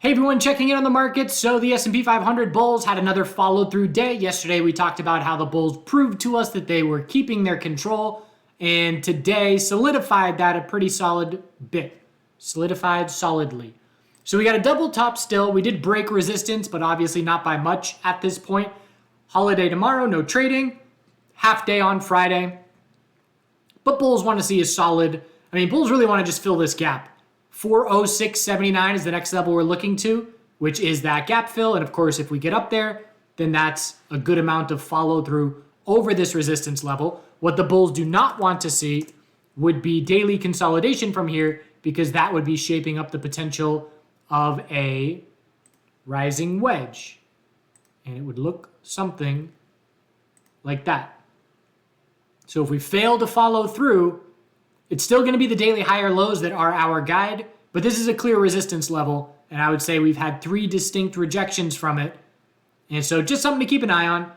Hey everyone, checking in on the market. So the S&P 500 bulls had another follow-through day. Yesterday we talked about how the bulls proved to us that they were keeping their control, and today solidified that a pretty solid bit. Solidified solidly. So we got a double top still. We did break resistance, but obviously not by much at this point. Holiday tomorrow, no trading. Half day on Friday. But bulls want to see a solid, bulls really want to just fill this gap. 406.79 is the next level we're looking to, which is that gap fill. And of course, if we get up there, then that's a good amount of follow through over this resistance level. What the bulls do not want to see would be daily consolidation from here, because that would be shaping up the potential of a rising wedge. And it would look something like that. So if we fail to follow through, it's still going to be the daily higher lows that are our guide, but this is a clear resistance level, and I would say we've had 3 distinct rejections from it. And so just something to keep an eye on.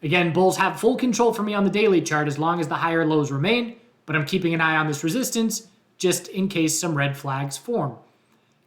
Again, bulls have full control for me on the daily chart as long as the higher lows remain, but I'm keeping an eye on this resistance just in case some red flags form.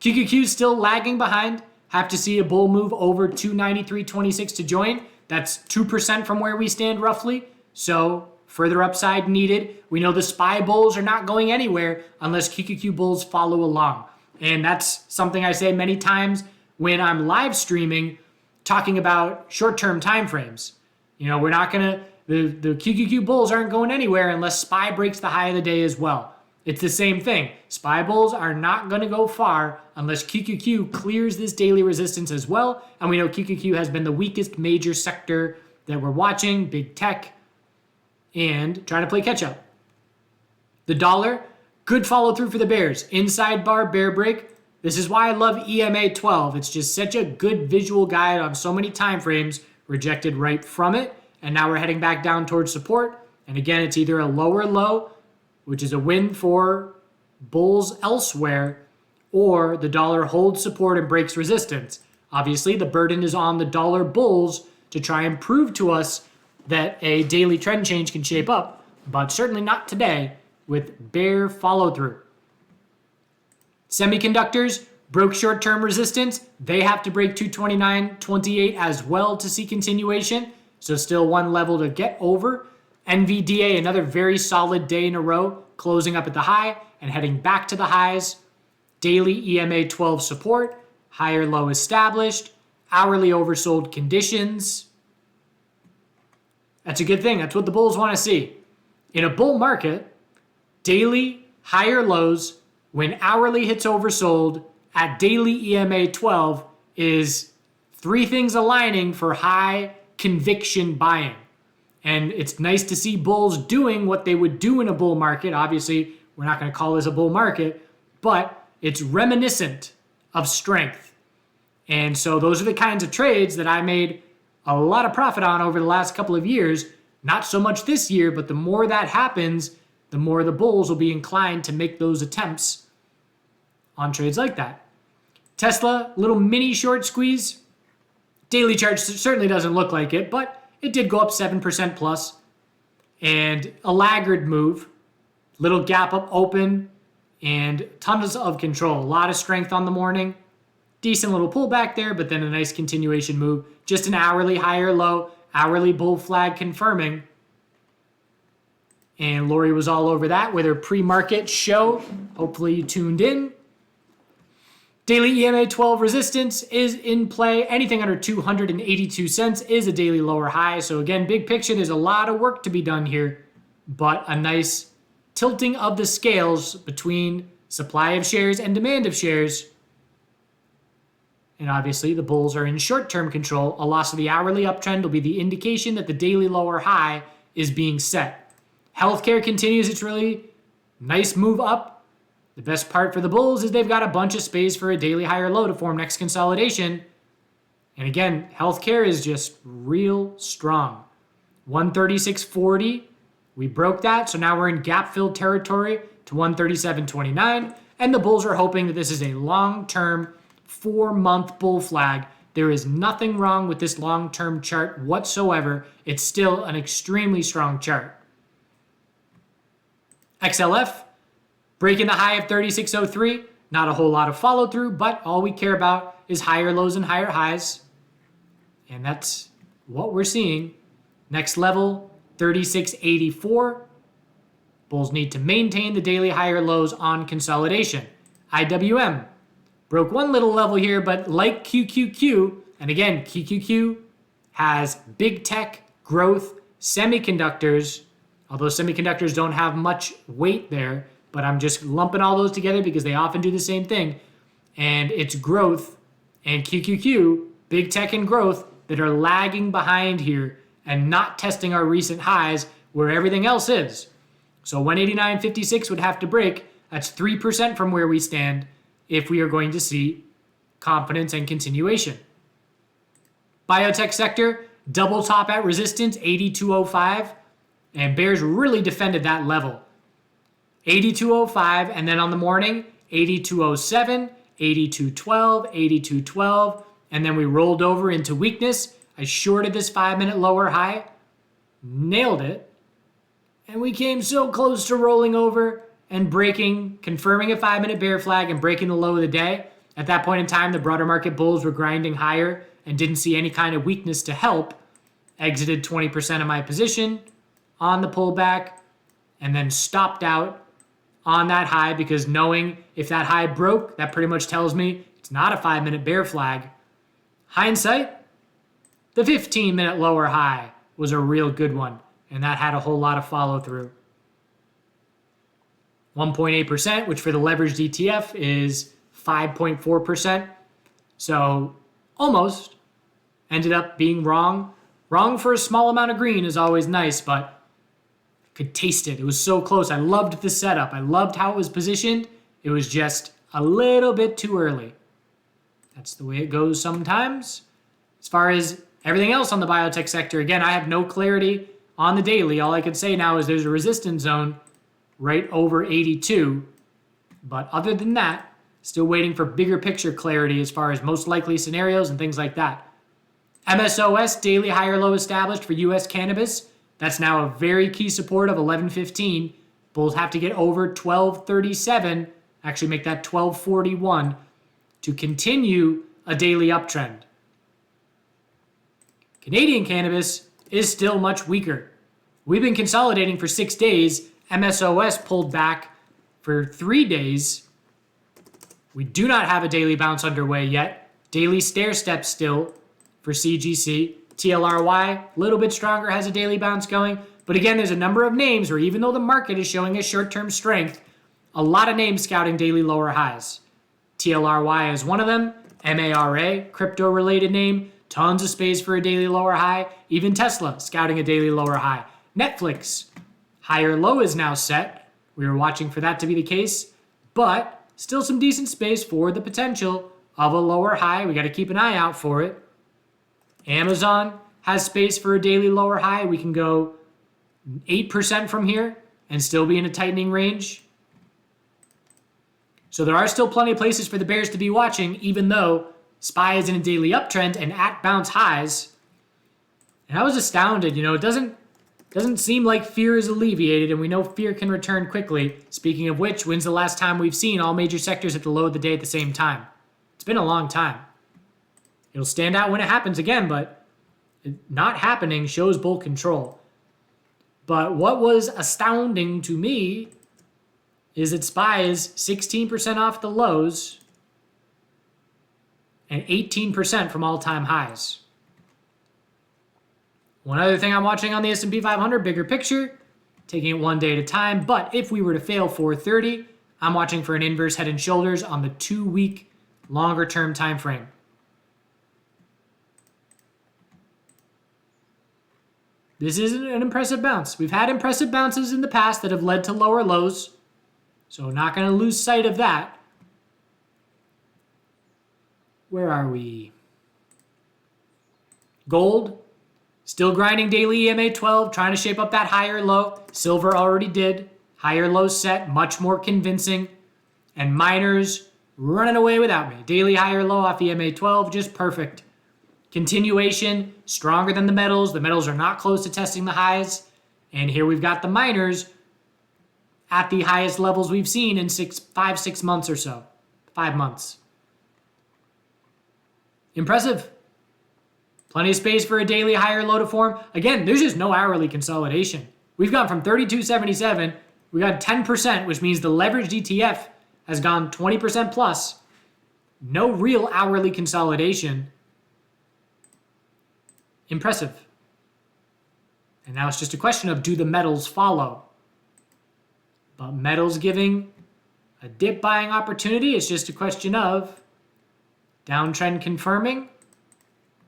QQQ is still lagging behind. Have to see a bull move over 293.26 to join. That's 2% from where we stand roughly. So further upside needed. We know the SPY bulls are not going anywhere unless QQQ bulls follow along. And that's something I say many times when I'm live streaming talking about short-term time frames. We're not going to, the QQQ bulls aren't going anywhere unless SPY breaks the high of the day as well. It's the same thing. SPY bulls are not going to go far unless QQQ clears this daily resistance as well. And we know QQQ has been the weakest major sector that we're watching, big tech, and trying to play catch up. The dollar, good follow through for the bears. Inside bar, bear break. This is why I love EMA 12. It's just such a good visual guide on so many time frames. Rejected right from it, and now we're heading back down towards support. And again, it's either a lower low, which is a win for bulls elsewhere, or the dollar holds support and breaks resistance. Obviously, the burden is on the dollar bulls to try and prove to us that a daily trend change can shape up, but certainly not today with bear follow through. Semiconductors broke short-term resistance. They have to break 229.28 as well to see continuation. So still one level to get over. NVDA, another very solid day in a row, closing up at the high and heading back to the highs. Daily EMA 12 support, higher low established, hourly oversold conditions. That's a good thing. That's what the bulls want to see. In a bull market, daily higher lows when hourly hits oversold at daily EMA 12 is 3 things aligning for high conviction buying. And it's nice to see bulls doing what they would do in a bull market. Obviously, we're not going to call this a bull market, but it's reminiscent of strength. And so those are the kinds of trades that I made a lot of profit on over the last couple of years. Not so much this year, but the more that happens, the more the bulls will be inclined to make those attempts on trades like that. Tesla, little mini short squeeze. Daily chart certainly doesn't look like it, but it did go up 7% plus. And a laggard move. Little gap up open and tons of control. A lot of strength on the morning. Decent little pullback there, but then a nice continuation move. Just an hourly higher low, hourly bull flag confirming. And Lori was all over that with her pre-market show. Hopefully you tuned in. Daily EMA 12 resistance is in play. Anything under 282 cents is a daily lower high. So again, big picture, there's a lot of work to be done here, but a nice tilting of the scales between supply of shares and demand of shares. And obviously, the bulls are in short-term control. A loss of the hourly uptrend will be the indication that the daily lower high is being set. Healthcare continues its really nice move up. The best part for the bulls is they've got a bunch of space for a daily higher low to form next consolidation. And again, healthcare is just real strong. 136.40, we broke that. So now we're in gap-filled territory to 137.29. And the bulls are hoping that this is a long-term 4-month bull flag. There is nothing wrong with this long-term chart whatsoever. It's still an extremely strong chart. XLF, breaking the high of 36.03. Not a whole lot of follow through, but all we care about is higher lows and higher highs. And that's what we're seeing. Next level, 3684. Bulls need to maintain the daily higher lows on consolidation. IWM broke one little level here, but like QQQ, and again, QQQ has big tech, growth, semiconductors, although semiconductors don't have much weight there, but I'm just lumping all those together because they often do the same thing. And it's growth and QQQ, big tech and growth, that are lagging behind here and not testing our recent highs where everything else is. So 189.56 would have to break. That's 3% from where we stand if we are going to see confidence and continuation. Biotech sector, double top at resistance, 82.05. And bears really defended that level. 82.05, and then on the morning, 82.07, 82.12, 82.12, and then we rolled over into weakness. I shorted this 5-minute lower high, nailed it, and we came so close to rolling over and breaking, confirming a 5-minute bear flag and breaking the low of the day. At that point in time, the broader market bulls were grinding higher and didn't see any kind of weakness to help. Exited 20% of my position on the pullback and then stopped out on that high because knowing if that high broke, that pretty much tells me it's not a 5-minute bear flag. Hindsight, the 15-minute lower high was a real good one, and that had a whole lot of follow through. 1.8%, which for the leveraged ETF is 5.4%. So almost ended up being wrong. Wrong for a small amount of green is always nice, but could taste it. It was so close. I loved the setup. I loved how it was positioned. It was just a little bit too early. That's the way it goes sometimes. As far as everything else on the biotech sector, again, I have no clarity on the daily. All I can say now is there's a resistance zone right over 82. But other than that, still waiting for bigger picture clarity as far as most likely scenarios and things like that. MSOS, daily higher low established for U.S. cannabis. That's now a very key support of 1115. Bulls have to get over 1237, actually make that 1241, to continue a daily uptrend. Canadian cannabis is still much weaker. We've been consolidating for 6 days. MSOS pulled back for 3 days. We do not have a daily bounce underway yet. Daily stair step still for CGC. TLRY, a little bit stronger, has a daily bounce going. But again, there's a number of names where even though the market is showing a short-term strength, a lot of names scouting daily lower highs. TLRY is one of them. MARA, crypto-related name. Tons of space for a daily lower high. Even Tesla scouting a daily lower high. Netflix, higher low is now set. We were watching for that to be the case. But still some decent space for the potential of a lower high. We got to keep an eye out for it. Amazon has space for a daily lower high. We can go 8% from here and still be in a tightening range. So there are still plenty of places for the bears to be watching, even though SPY is in a daily uptrend and at bounce highs. And I was astounded. It doesn't seem like fear is alleviated, and we know fear can return quickly. Speaking of which, when's the last time we've seen all major sectors at the low of the day at the same time? It's been a long time. It'll stand out when it happens again, but it not happening shows bull control. But what was astounding to me is that SPY is 16% off the lows and 18% from all-time highs. One other thing I'm watching on the S&P 500, bigger picture, taking it one day at a time. But if we were to fail 430, I'm watching for an inverse head and shoulders on the 2-week longer-term time frame. This isn't an impressive bounce. We've had impressive bounces in the past that have led to lower lows, so not going to lose sight of that. Where are we? Gold, still grinding daily EMA 12, trying to shape up that higher low. Silver already did. Higher low set, much more convincing. And miners running away without me. Daily higher low off EMA 12, just perfect. Continuation, stronger than the metals. The metals are not close to testing the highs. And here we've got the miners at the highest levels we've seen in 5-6 months or so. 5 months. Impressive. Plenty of space for a daily higher low to form. Again, there's just no hourly consolidation. We've gone from 32.77, we got 10%, which means the leveraged ETF has gone 20% plus. No real hourly consolidation. Impressive. And now it's just a question of, do the metals follow? But metals giving a dip buying opportunity. It's just a question of downtrend confirming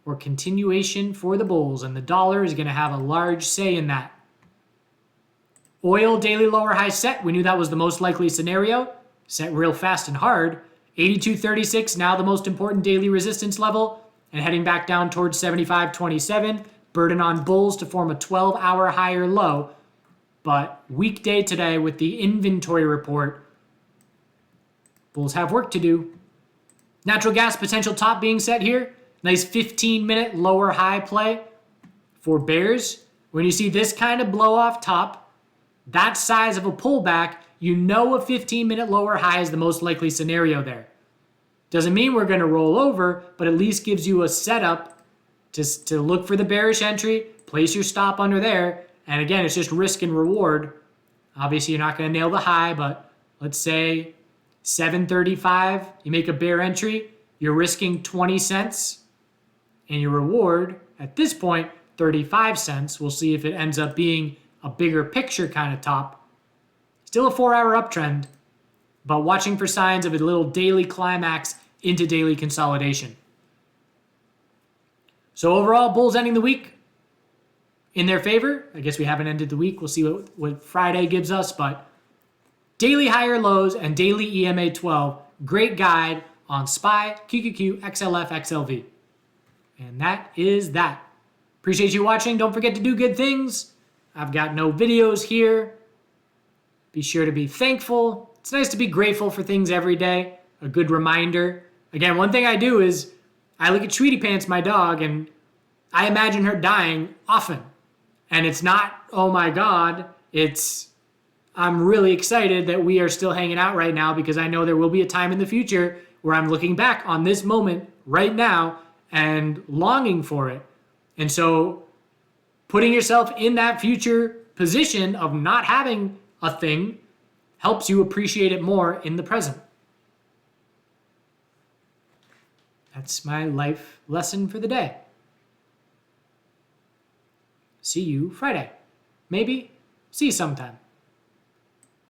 or continuation for the bulls. And the dollar is going to have a large say in that. Oil daily lower high set. We knew that was the most likely scenario. Set real fast and hard. 82.36 now the most important daily resistance level. And heading back down towards 75.27. Burden on bulls to form a 12-hour higher low. But weekday today with the inventory report, bulls have work to do. Natural gas potential top being set here. Nice 15-minute lower high play for bears. When you see this kind of blow off top, that size of a pullback, you know a 15-minute lower high is the most likely scenario there. Doesn't mean we're going to roll over, but at least gives you a setup to look for the bearish entry, place your stop under there, and again, it's just risk and reward. Obviously, you're not going to nail the high, but let's say 735, you make a bear entry, you're risking 20 cents, and your reward at this point, 35 cents. We'll see if it ends up being a bigger picture kind of top. Still a 4-hour uptrend, but watching for signs of a little daily climax into daily consolidation. So overall, bulls ending the week in their favor. I guess we haven't ended the week. We'll see what Friday gives us, but daily higher lows and daily EMA 12. Great guide on SPY, QQQ, XLF, XLV. And that is that. Appreciate you watching. Don't forget to do good things. I've got no videos here. Be sure to be thankful. It's nice to be grateful for things every day. A good reminder. Again, one thing I do is I look at Sweetie Pants, my dog, and I imagine her dying often. And it's not, oh my God, it's, I'm really excited that we are still hanging out right now because I know there will be a time in the future where I'm looking back on this moment right now and longing for it. And so putting yourself in that future position of not having a thing helps you appreciate it more in the present. That's my life lesson for the day. See you Friday. Maybe see you sometime.